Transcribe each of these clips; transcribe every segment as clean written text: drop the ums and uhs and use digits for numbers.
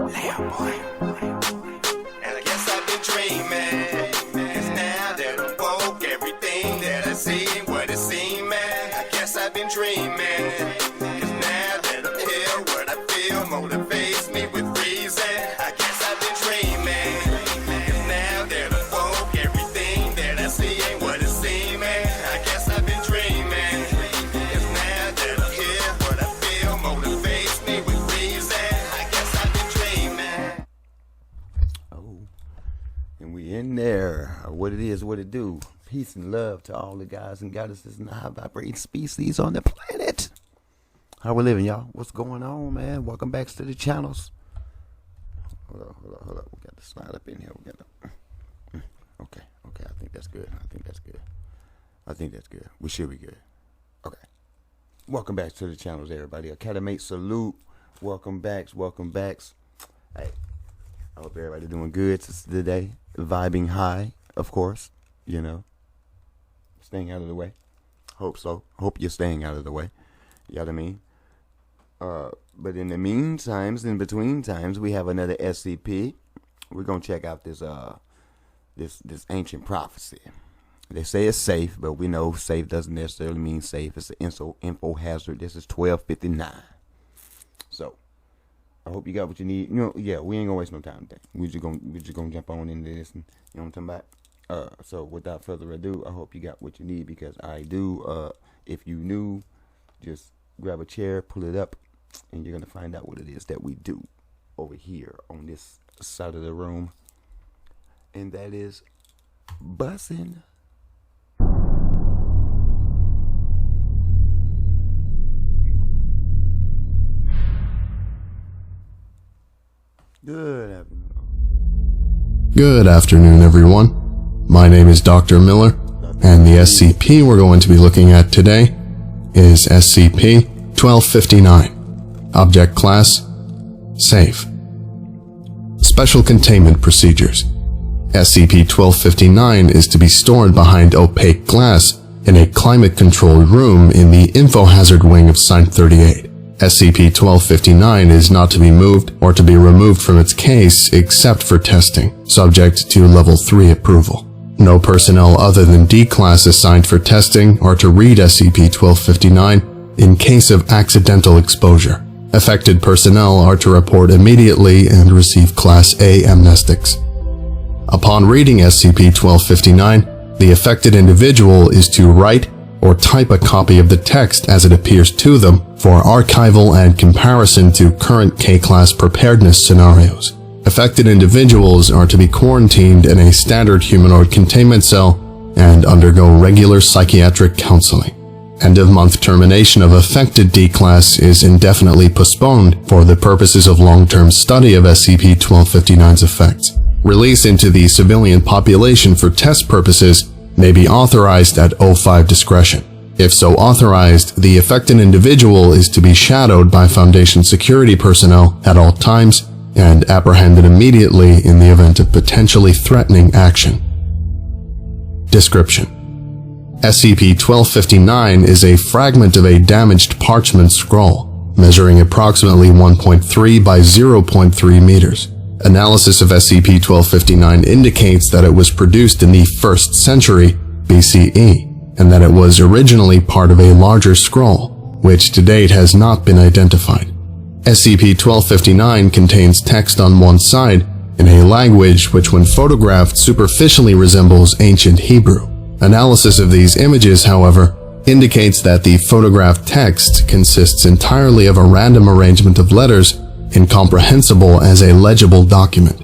And I guess I've been dreaming, 'cause now that I'm woke, everything that I see ain't what it seems, man. I guess I've been dreaming, 'cause now that I'm here, what I feel motivates me with reason. I guess I've been dreaming, 'cause now that I'm woke, everything that I see ain't what it seems, man. I guess I've been dreaming, 'cause now that I'm here, what I feel motivates me with reason. I guess I've been dreaming. Oh, and we in there. What it is, what it do. Peace and love to all the guys and goddesses and the high vibrating species on the planet. How we living, y'all? What's going on, man? Welcome back to the channels. Hold up. We got to slide up in here. We got to. Okay. I think that's good. I think that's good. We should be good. Okay. Welcome back to the channels, everybody. Academy salute. Welcome backs. Hey, I hope everybody doing good today. Vibing high, of course. You know, staying out of the way. Hope so. Hope you're staying out of the way. You know what I mean? But in the meantime, in between times, we have another SCP. We're gonna check out this this ancient prophecy. They say it's safe, but we know safe doesn't necessarily mean safe. It's an info hazard. This is 1259. So I hope you got what you need. You know, yeah, we ain't gonna waste no time today. We just gonna jump on into this, and you know what I'm talking about. So without further ado, I hope you got what you need, because I do. If you new, just grab a chair, pull it up, and you're gonna find out what it is that we do over here on this side of the room, and that is bussin'. Good afternoon, everyone. My name is Dr. Miller, and the SCP we're going to be looking at today is SCP-1259. Object Class: Safe. Special Containment Procedures. SCP-1259 is to be stored behind opaque glass in a climate-controlled room in the Info Hazard Wing of Site-38. SCP-1259 is not to be moved or to be removed from its case except for testing, subject to Level 3 approval. No personnel other than D-Class assigned for testing are to read SCP-1259 in case of accidental exposure. Affected personnel are to report immediately and receive Class A amnestics. Upon reading SCP-1259, the affected individual is to write or type a copy of the text as it appears to them for archival and comparison to current K-Class preparedness scenarios. Affected individuals are to be quarantined in a standard humanoid containment cell and undergo regular psychiatric counseling. End-of-month termination of affected D-Class is indefinitely postponed for the purposes of long-term study of SCP-1259's effects. Release into the civilian population for test purposes may be authorized at O5 discretion. If so authorized, the affected individual is to be shadowed by Foundation security personnel at all times and apprehended immediately in the event of potentially threatening action. Description: SCP-1259 is a fragment of a damaged parchment scroll, measuring approximately 1.3 by 0.3 meters. Analysis of SCP-1259 indicates that it was produced in the 1st century BCE, and that it was originally part of a larger scroll, which to date has not been identified. SCP-1259 contains text on one side in a language which, when photographed, superficially resembles ancient Hebrew. Analysis of these images, however, indicates that the photographed text consists entirely of a random arrangement of letters, incomprehensible as a legible document.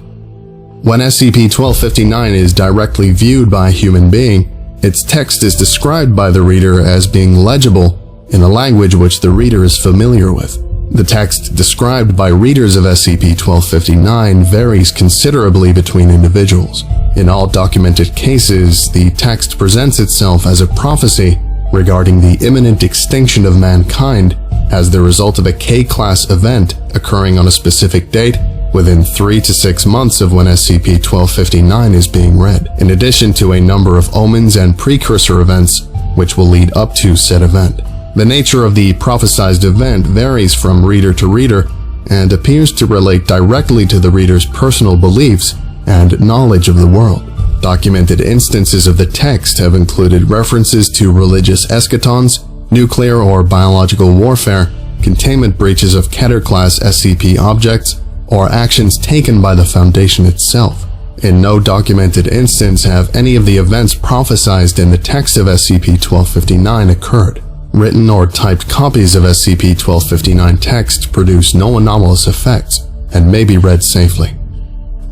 When SCP-1259 is directly viewed by a human being, its text is described by the reader as being legible in a language which the reader is familiar with. The text described by readers of SCP-1259 varies considerably between individuals. In all documented cases, the text presents itself as a prophecy regarding the imminent extinction of mankind as the result of a K-Class event occurring on a specific date within 3 to 6 months of when SCP-1259 is being read, in addition to a number of omens and precursor events which will lead up to said event. The nature of the prophesized event varies from reader to reader, and appears to relate directly to the reader's personal beliefs and knowledge of the world. Documented instances of the text have included references to religious eschatons, nuclear or biological warfare, containment breaches of Keter-class SCP objects, or actions taken by the Foundation itself. In no documented instance have any of the events prophesized in the text of SCP-1259 occurred. Written or typed copies of SCP-1259 text produce no anomalous effects and may be read safely.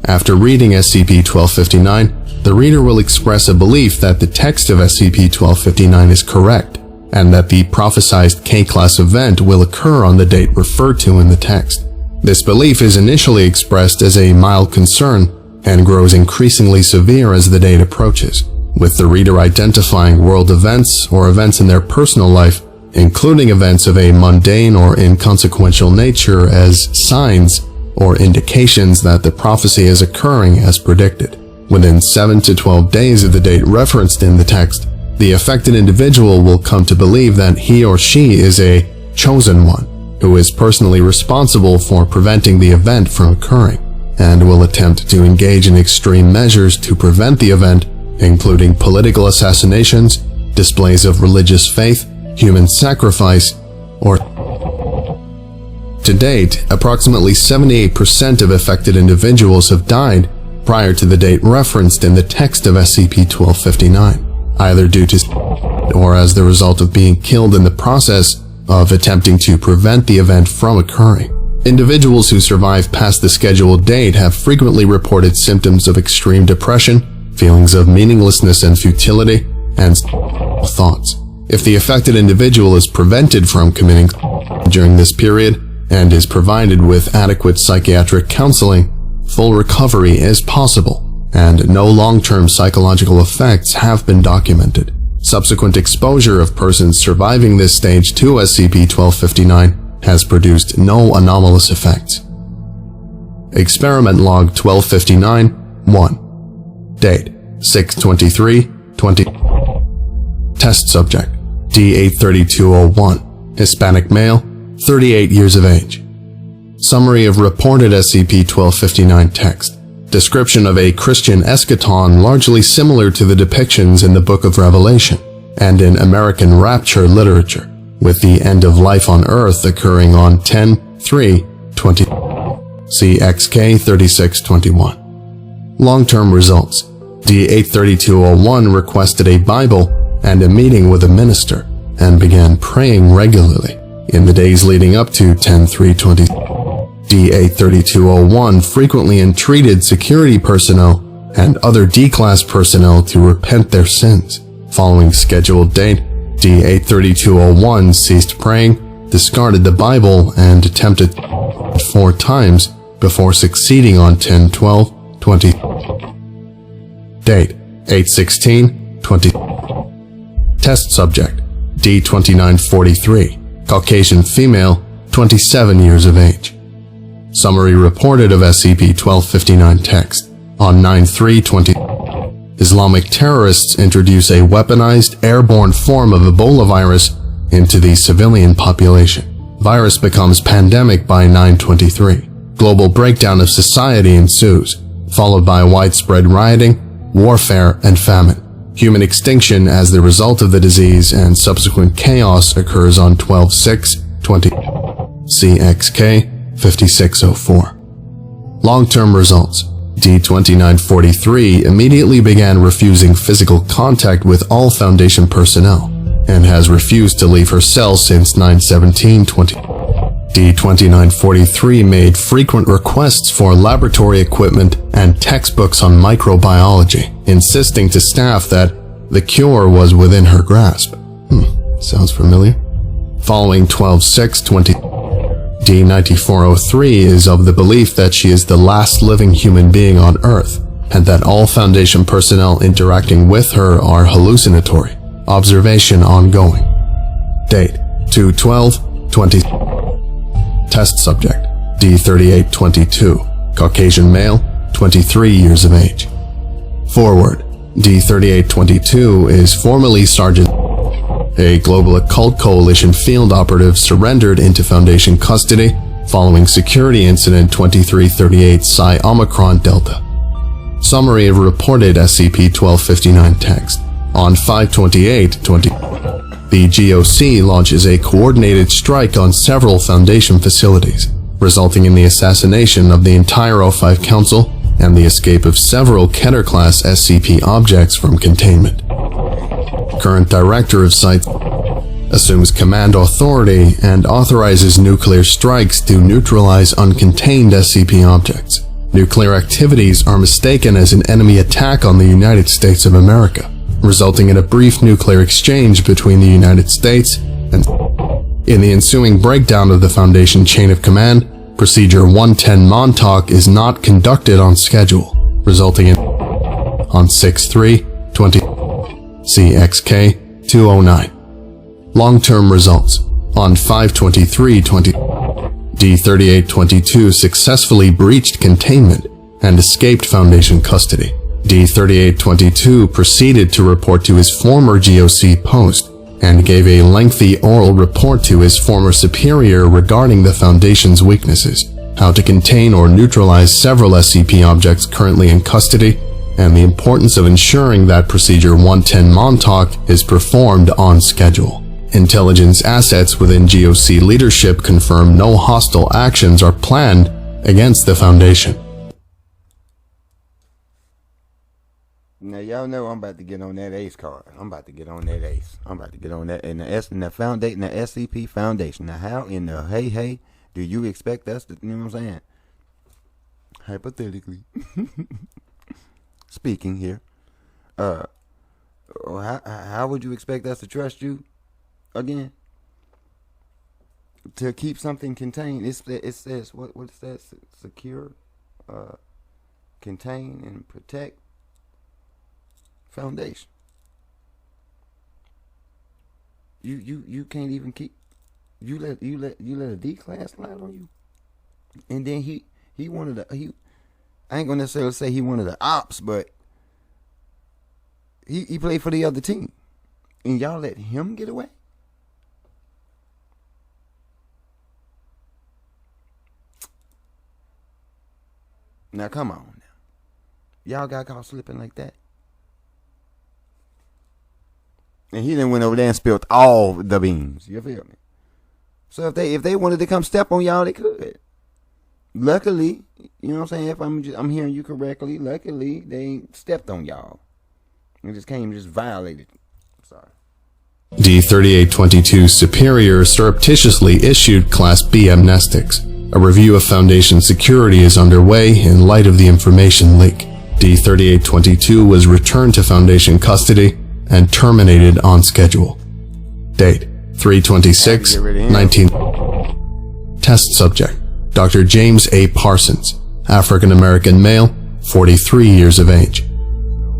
After reading SCP-1259, the reader will express a belief that the text of SCP-1259 is correct, and that the prophesized K-class event will occur on the date referred to in the text. This belief is initially expressed as a mild concern and grows increasingly severe as the date approaches, with the reader identifying world events or events in their personal life, including events of a mundane or inconsequential nature, as signs or indications that the prophecy is occurring as predicted. Within 7 to 12 days of the date referenced in the text, the affected individual will come to believe that he or she is a chosen one, who is personally responsible for preventing the event from occurring, and will attempt to engage in extreme measures to prevent the event, including political assassinations, displays of religious faith, human sacrifice, or... To date, approximately 78% of affected individuals have died prior to the date referenced in the text of SCP-1259, either due to or as the result of being killed in the process of attempting to prevent the event from occurring. Individuals who survive past the scheduled date have frequently reported symptoms of extreme depression, feelings of meaninglessness and futility, and thoughts. If the affected individual is prevented from committing during this period and is provided with adequate psychiatric counseling, full recovery is possible, and no long-term psychological effects have been documented. Subsequent exposure of persons surviving this stage to SCP-1259 has produced no anomalous effects. Experiment Log 1259-1. Date: 6/23/20. Test Subject: D-83201, Hispanic male, 38 years of age. Summary of reported SCP-1259 text. Description of a Christian eschaton largely similar to the depictions in the Book of Revelation and in American Rapture literature, with the end of life on Earth occurring on 10/3/20. CXK 3621. Long-term results. D-83201 requested a Bible and a meeting with a minister and began praying regularly. In the days leading up to 10/3/20, D-83201 frequently entreated security personnel and other D-class personnel to repent their sins. Following scheduled date, D-83201 ceased praying, discarded the Bible, and attempted 4 times before succeeding on 10/12/20. Date: 8/16/20. Test Subject: D-2943, Caucasian female, 27 years of age. Summary reported of SCP-1259 text. On 9/3/20, Islamic terrorists introduce a weaponized airborne form of Ebola virus into the civilian population. Virus becomes pandemic by 9/23. Global breakdown of society ensues, followed by widespread rioting, warfare, and famine. Human extinction as the result of the disease and subsequent chaos occurs on 12/6/20. CXK 5604. Long-term results. D-2943 immediately began refusing physical contact with all Foundation personnel and has refused to leave her cell since 9/17/20. D-2943 made frequent requests for laboratory equipment and textbooks on microbiology, insisting to staff that the cure was within her grasp. Sounds familiar. Following 12/6/20, D-9403 is of the belief that she is the last living human being on Earth, and that all Foundation personnel interacting with her are hallucinatory. Observation ongoing. Date: 2/12/20. Test Subject: D-3822, Caucasian male, 23 years of age. Forward. D-3822 is formerly Sergeant, a Global Occult Coalition field operative surrendered into Foundation custody following Security Incident 2338 Psi Omicron Delta. Summary of reported SCP-1259 text. On 5/28/20, the GOC launches a coordinated strike on several Foundation facilities, resulting in the assassination of the entire O5 Council and the escape of several Keter-class SCP objects from containment. Current Director of Site assumes command authority and authorizes nuclear strikes to neutralize uncontained SCP objects. Nuclear activities are mistaken as an enemy attack on the United States of America, resulting in a brief nuclear exchange between the United States and in the ensuing breakdown of the Foundation chain of command. Procedure 110 Montauk is not conducted on schedule, resulting in on 6/3/20 CXK 209. Long-term results. On 5/23/20, D-3822 successfully breached containment and escaped Foundation custody. D-3822 proceeded to report to his former GOC post and gave a lengthy oral report to his former superior regarding the Foundation's weaknesses, how to contain or neutralize several SCP objects currently in custody, and the importance of ensuring that Procedure 110 Montauk is performed on schedule. Intelligence assets within GOC leadership confirm no hostile actions are planned against the Foundation. Now y'all know I'm about to get on that ace card. I'm about to get on that ace. I'm about to get on that in the Foundation, the SCP Foundation. Now how in the hey do you expect us to, you know what I'm saying? Hypothetically speaking here, how would you expect us to trust you again? To keep something contained, it says what it says: secure, contain, and protect Foundation. You can't even keep. You let a D class slide on you, and then he wanted to I ain't gonna necessarily say he wanted the ops, but he played for the other team, and y'all let him get away. Now come on now. Y'all got caught slipping like that. And he then went over there and spilled all the beans. You feel me? So if they wanted to come step on y'all, they could. Luckily, you know what I'm saying, if I'm hearing you correctly, luckily they ain't stepped on y'all. They just came and just violated. Sorry. D-3822 Superior surreptitiously issued Class B amnestics. A review of Foundation security is underway in light of the information leak. D-3822 was returned to Foundation custody and terminated on schedule. Date: 3/26/19. Test subject: Dr. James A. Parsons, African-American male, 43 years of age.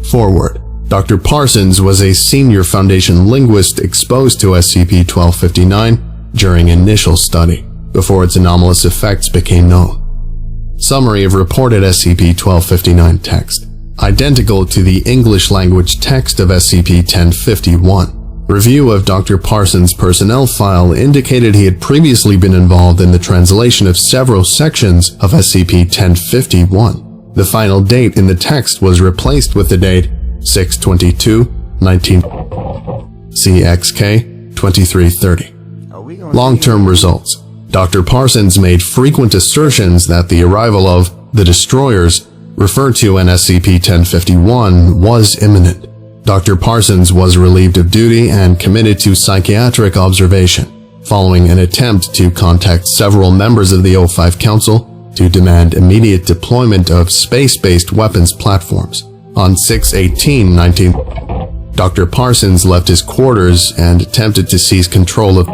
Forward: Dr. Parsons was a senior Foundation linguist exposed to SCP-1259 during initial study, before its anomalous effects became known. Summary of reported SCP-1259 text. Identical to the English language text of SCP-1051. Review of Dr. Parsons' personnel file indicated he had previously been involved in the translation of several sections of SCP-1051. The final date in the text was replaced with the date 6/22/19 CXK 2330. Long-term results. Dr. Parsons made frequent assertions that the arrival of the destroyers, referred to in SCP-1051, was imminent. Dr. Parsons was relieved of duty and committed to psychiatric observation, following an attempt to contact several members of the O5 Council to demand immediate deployment of space-based weapons platforms. On 6/18/19, Dr. Parsons left his quarters and attempted to seize control of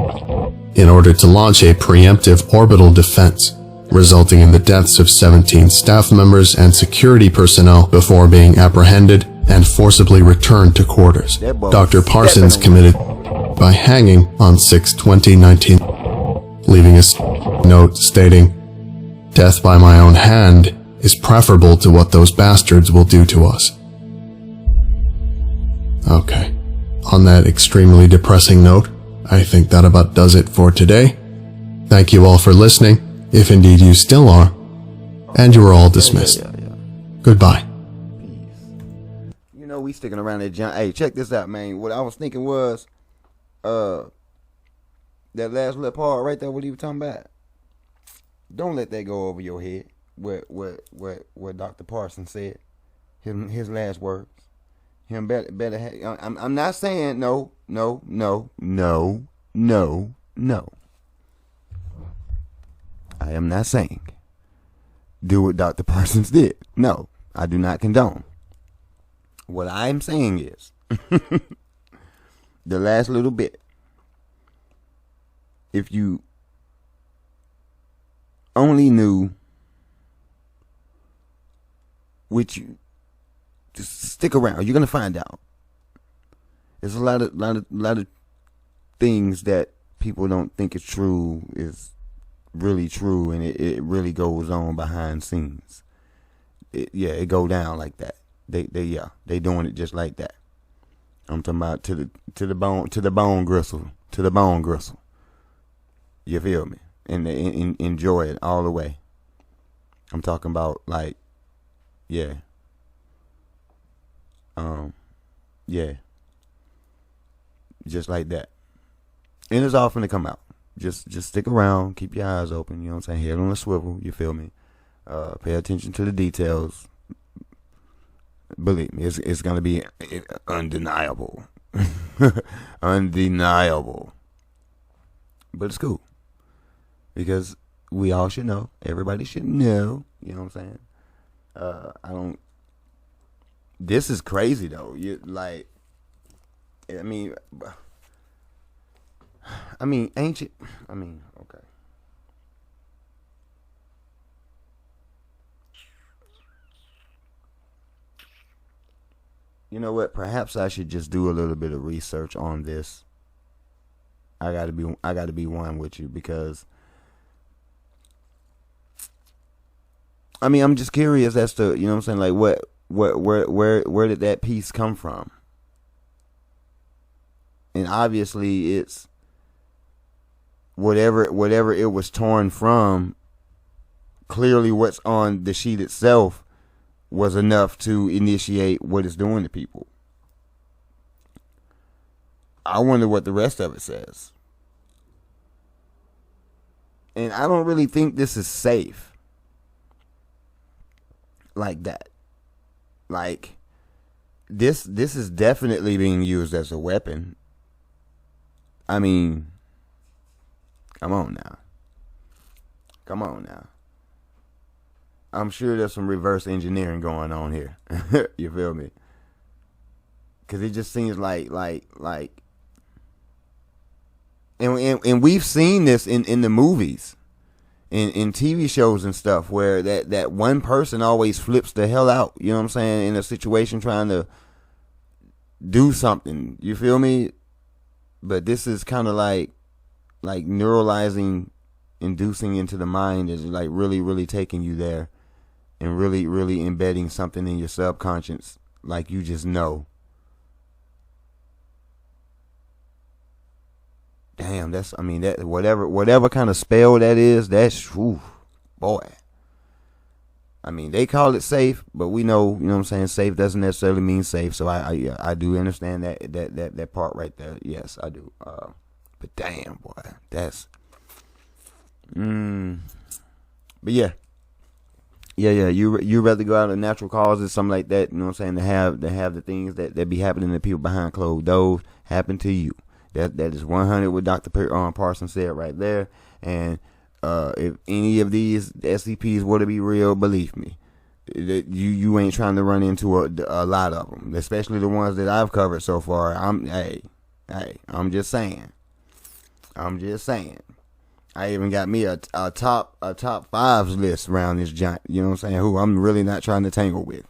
in order to launch a preemptive orbital defense, resulting in the deaths of 17 staff members and security personnel before being apprehended and forcibly returned to quarters. Dr. Parsons committed by hanging on 6/20/19, leaving a note stating, "Death by my own hand is preferable to what those bastards will do to us." Okay, on that extremely depressing note, I think that about does it for today. Thank you all for listening, if indeed you still are, and you are all dismissed. Goodbye. Peace. You know, we sticking around that John. Hey, check this out, man. What I was thinking was, that last little part right there, what he was talking about. Don't let that go over your head. What Dr. Parsons said. His last words. Him better have, I'm not saying no. I am not saying do what Dr. Parsons did. No, I do not condone. What I'm saying is the last little bit. If you only knew which you just stick around, you're gonna find out. There's a lot of things that people don't think is true is really true, and it really goes on behind scenes. It go down like that. They doing it just like that. I'm talking about to the bone gristle. You feel me? And enjoy it all the way. I'm talking about like, yeah. Just like that. And it's all finna come out. Just stick around, keep your eyes open, you know what I'm saying? Head on a swivel, you feel me? Pay attention to the details. Believe me, it's gonna be undeniable. Undeniable. But it's cool. Because we all should know. Everybody should know. You know what I'm saying? This is crazy though. Ancient. Okay. You know what? Perhaps I should just do a little bit of research on this. I gotta be one with you because I'm just curious as to, you know what I'm saying, like where did that piece come from? And obviously it's whatever it was torn from, clearly what's on the sheet itself was enough to initiate what it's doing to people. I wonder what the rest of it says. And I don't really think this is safe. Like that. Like, this is definitely being used as a weapon. I mean, come on now. I'm sure there's some reverse engineering going on here. You feel me? Because it just seems like and we've seen this in the movies, in TV shows and stuff, where that one person always flips the hell out, you know what I'm saying, in a situation trying to do something, you feel me? But this is kind of like neuralizing, inducing into the mind, is like really taking you there and really embedding something in your subconscious, like you just know. Damn, that whatever kind of spell that is, that's, whew, boy. I mean, they call it safe, but we know, you know what I'm saying, safe doesn't necessarily mean safe. So I do understand that part right there. Yes, I do. But damn, boy, that's but yeah. You rather go out of natural causes, something like that, you know what I'm saying, to have the things that be happening to people behind closed doors happen to you. That is 100 what Dr. Parsons said right there. And if any of these SCPs were to be real, believe me, that you ain't trying to run into a lot of them, especially the ones that I've covered so far. I'm just saying. I even got me a top fives list around this giant, you know what I'm saying, who I'm really not trying to tangle with.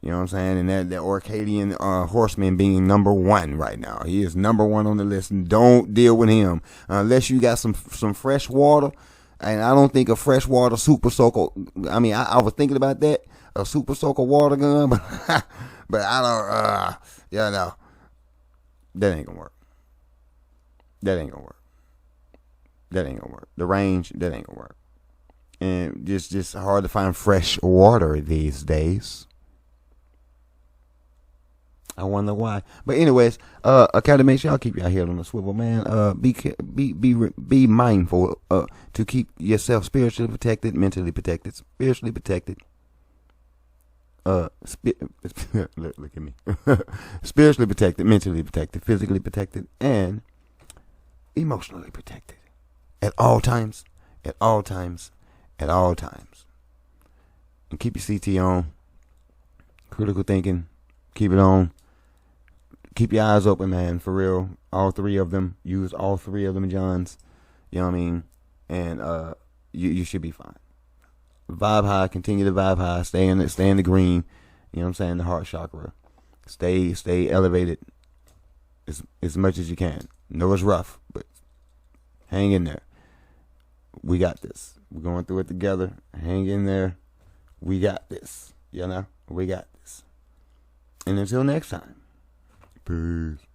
You know what I'm saying? And that Orcadian horseman being number one right now. He is number one on the list. And don't deal with him unless you got some fresh water. And I don't think a freshwater super soaker. I mean, I was thinking about that, a super soaker water gun, but I don't. No, that ain't gonna work. The range, that ain't gonna work. And just hard to find fresh water these days. I wonder why. But anyways, I gotta make sure y'all keep your head on the swivel, man. Be mindful to keep yourself spiritually protected, mentally protected, spiritually protected. Look at me. Spiritually protected, mentally protected, physically protected, and emotionally protected. At all times. At all times. At all times. And keep your CT on. Critical thinking. Keep it on. Keep your eyes open, man. For real. All three of them. Use all three of them, Johns. You know what I mean? And you should be fine. Vibe high. Continue to vibe high. Stay in the green. You know what I'm saying? The heart chakra. Stay elevated as much as you can. Know it's rough, but hang in there. We got this. We're going through it together. Hang in there. We got this. You know? We got this. And until next time. Peace.